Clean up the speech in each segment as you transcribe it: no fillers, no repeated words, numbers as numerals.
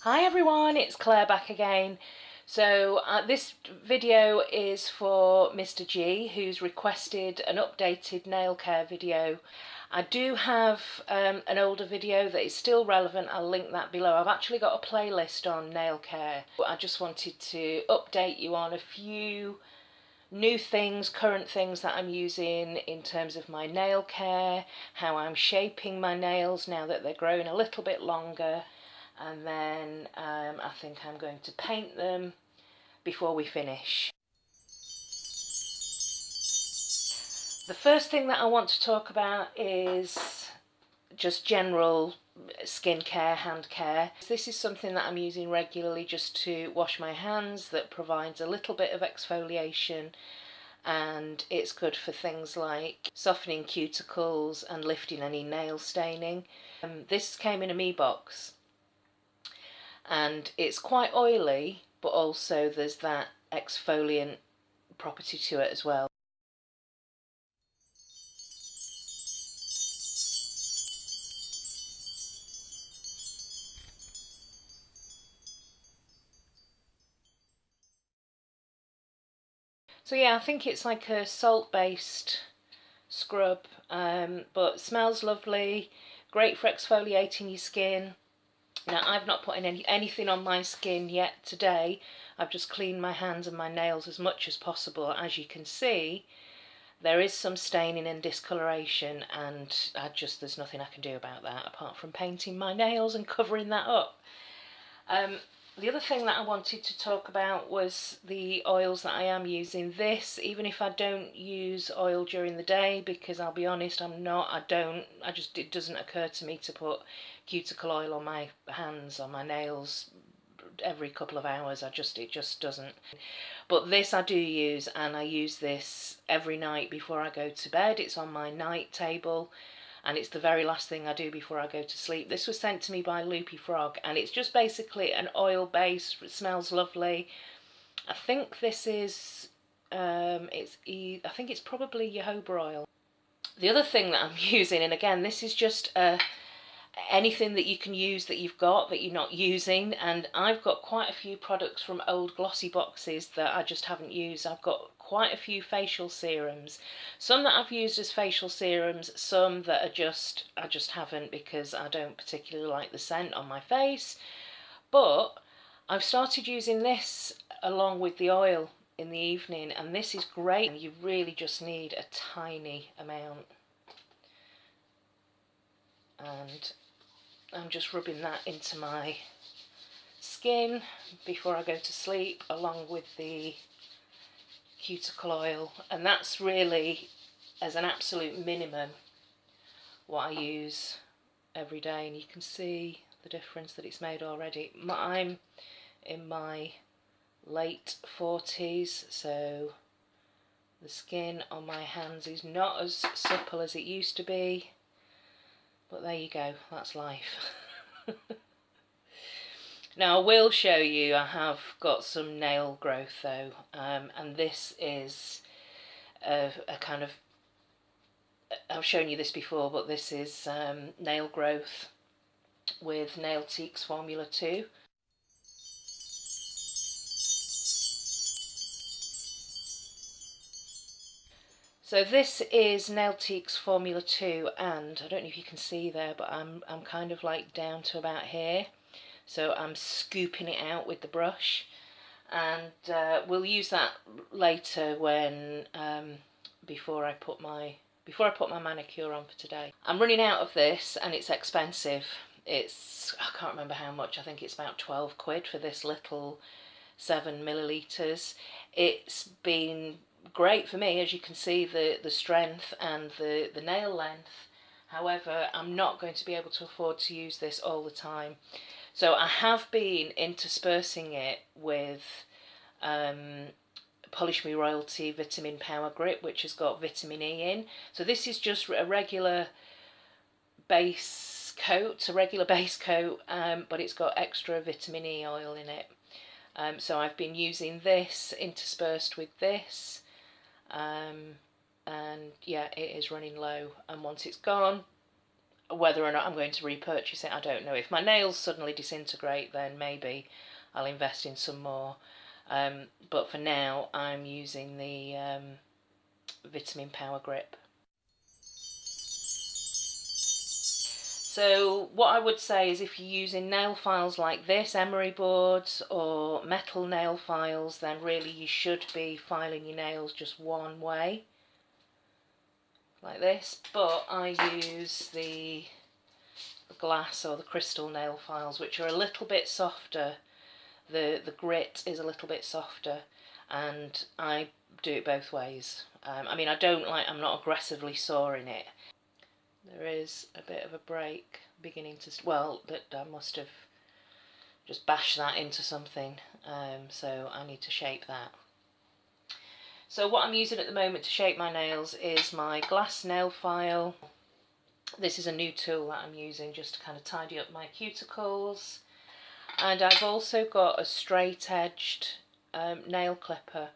Hi everyone, it's Claire back again. So this video is for Mr. G, who's requested an updated nail care video. I do have an older video that is still relevant. I'll link that below. I've actually got a playlist on nail care. I just wanted to update you on a few new things, current things that I'm using in terms of my nail care, how I'm shaping my nails now that they're growing a little bit longer, and then I think I'm going to paint them before we finish. The first thing that I want to talk about is just general skincare, hand care. This is something that I'm using regularly just to wash my hands, that provides a little bit of exfoliation, and it's good for things like softening cuticles and lifting any nail staining. This came in a me box and it's quite oily, but also there's that exfoliant property to it as well. So yeah, I think it's like a salt-based scrub, but smells lovely, great for exfoliating your skin. Now, I've not put in anything on my skin yet today. I've just cleaned my hands and my nails as much as possible. As you can see, there is some staining and discoloration, and there's nothing I can do about that apart from painting my nails and covering that up. The other thing that I wanted to talk about was the oils that I am using. This, even if I don't use oil during the day, because I'll be honest, it doesn't occur to me to put cuticle oil on my hands, on my nails every couple of hours. It just doesn't. But this I do use, and I use this every night before I go to bed. It's on my night table, and it's the very last thing I do before I go to sleep. This was sent to me by Loopy Frog, and it's just basically an oil base. It smells lovely. I think this is, I think it's probably jojoba oil. The other thing that I'm using, and again, this is just anything that you can use that you've got that you're not using, and I've got quite a few products from old glossy boxes that I just haven't used. I've got quite a few facial serums, some that I've used as facial serums, some that I just haven't, because I don't particularly like the scent on my face. But I've started using this along with the oil in the evening, and this is great. You really just need a tiny amount, and I'm just rubbing that into my skin before I go to sleep, along with the cuticle oil, and that's really, as an absolute minimum, what I use every day. And you can see the difference that it's made already. I'm in my late 40s, so the skin on my hands is not as supple as it used to be. But there you go, that's life. Now, I will show you, I have got some nail growth though, and this is a kind of, I've shown you this before, but this is nail growth with Nailtique's Formula 2. So this is Nailtique's Formula 2, and I don't know if you can see there, but I'm kind of like down to about here. So I'm scooping it out with the brush, and we'll use that later when before I put my manicure on for today. I'm running out of this, and it's expensive. I can't remember how much. I think it's about 12 quid for this little 7 millilitres. It's been great for me, as you can see, the strength and the nail length. However, I'm not going to be able to afford to use this all the time. So I have been interspersing it with Polish Me Royalty Vitamin Power Grip, which has got vitamin E in. So this is just a regular base coat, but it's got extra vitamin E oil in it. So I've been using this interspersed with this, and yeah, it is running low, and once it's gone, whether or not I'm going to repurchase it, I don't know. If my nails suddenly disintegrate, then maybe I'll invest in some more. But for now, I'm using the Vitamin Power Grip. So what I would say is, if you're using nail files like this, emery boards or metal nail files, then really you should be filing your nails just one way, like this. But I use the glass or the crystal nail files, which are a little bit softer. The grit is a little bit softer, and I do it both ways. I mean, I'm not aggressively sawing it. There is a bit of a break beginning to, well, that I must have just bashed that into something, so I need to shape that. So what I'm using at the moment to shape my nails is my glass nail file. This is a new tool that I'm using just to kind of tidy up my cuticles. And I've also got a straight-edged nail clipper.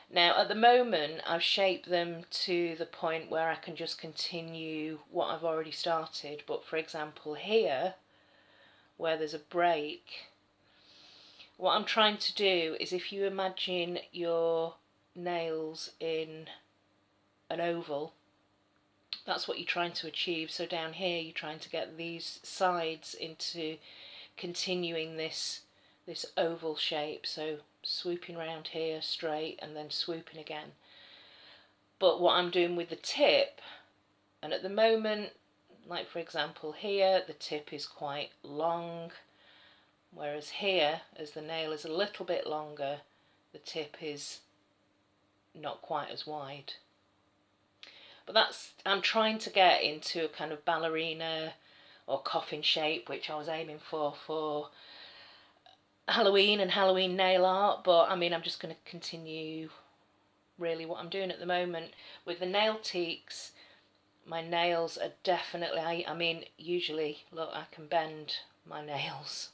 Now at the moment I've shaped them to the point where I can just continue what I've already started, but for example here, where there's a break, what I'm trying to do is, if you imagine your nails in an oval, that's what you're trying to achieve. So down here you're trying to get these sides into continuing this oval shape, so swooping around here straight and then swooping again. But what I'm doing with the tip, and at the moment, like for example here, the tip is quite long, whereas here, as the nail is a little bit longer, the tip is not quite as wide. But I'm trying to get into a kind of ballerina or coffin shape, which I was aiming for Halloween and Halloween nail art. But I mean, I'm just going to continue really what I'm doing at the moment. With the nail teaks, my nails are definitely, I mean, usually, look, I can bend my nails.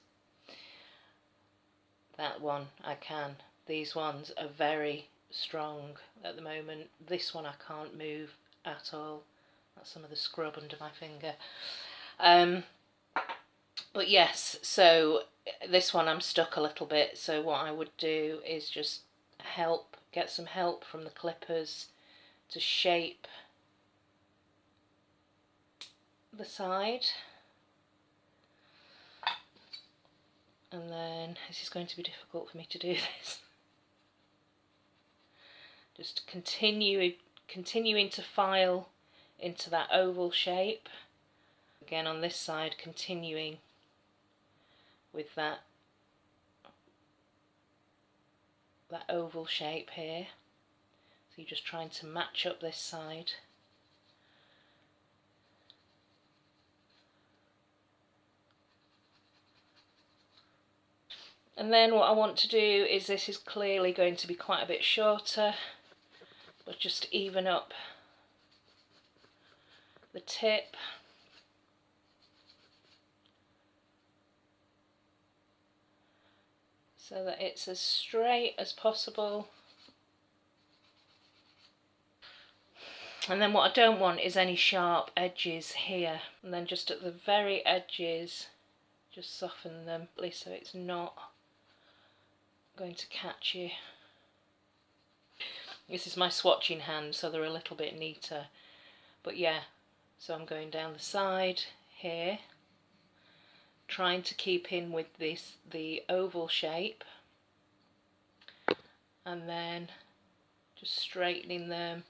That one I can. These ones are very strong at the moment. This one I can't move at all. That's some of the scrub under my finger. But yes, so this one I'm stuck a little bit, so what I would do is just get some help from the clippers to shape the side. And then, this is going to be difficult for me to do this. Just continuing to file into that oval shape. Again on this side, continuing with that oval shape here. So you're just trying to match up this side. And then what I want to do is, this is clearly going to be quite a bit shorter, but just even up the tip. So that it's as straight as possible. And then what I don't want is any sharp edges here. And then just at the very edges, just soften them so it's not going to catch you. This is my swatching hand, so they're a little bit neater. But yeah, so I'm going down the side here, trying to keep in with the oval shape, and then just straightening them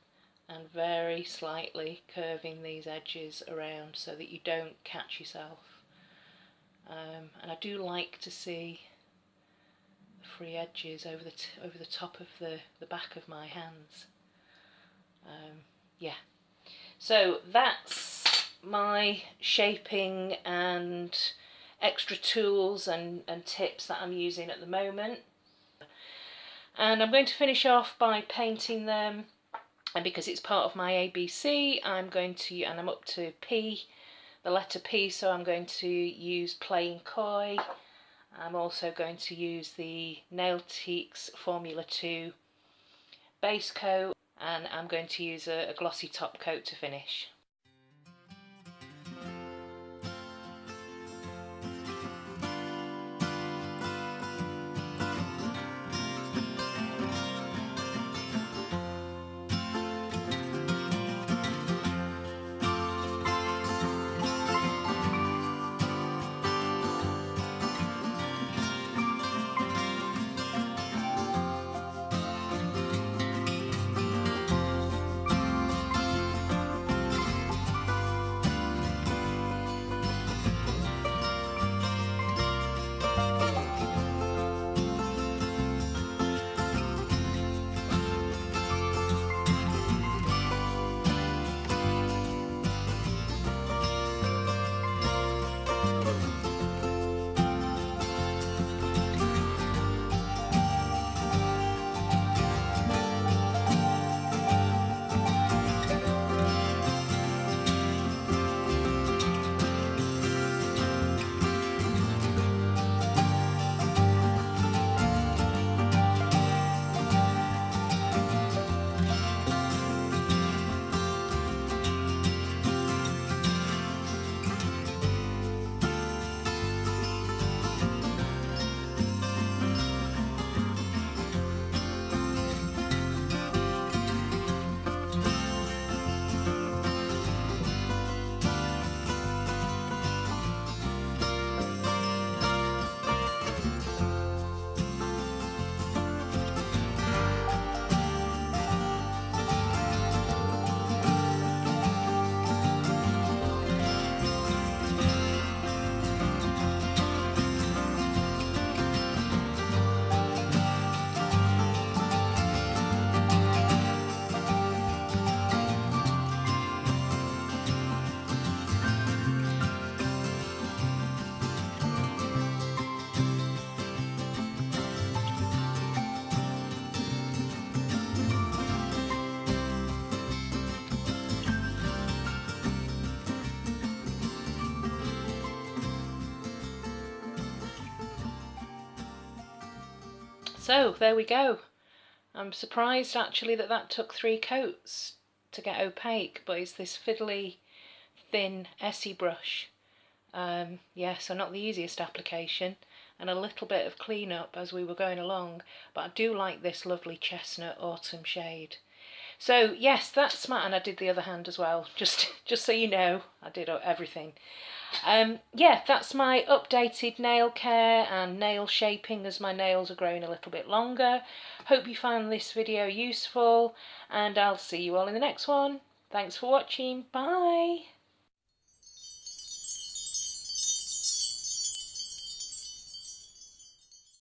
and very slightly curving these edges around so that you don't catch yourself. And I do like to see the free edges over the top of the back of my hands. Yeah, so that's my shaping and extra tools and tips that I'm using at the moment. And I'm going to finish off by painting them, and because it's part of my ABC, I'm up to P, the letter P, so I'm going to use Plain Koi. I'm also going to use the Nail Teaks Formula 2 base coat, and I'm going to use a glossy top coat to finish. So there we go. I'm surprised actually that that took 3 coats to get opaque, but it's this fiddly thin Essie brush. Yeah, so not the easiest application, and a little bit of clean up as we were going along, but I do like this lovely chestnut autumn shade. So yes, that's my, and I did the other hand as well, just so you know, I did everything. Yeah, that's my updated nail care and nail shaping as my nails are growing a little bit longer. Hope you found this video useful, and I'll see you all in the next one. Thanks for watching, bye!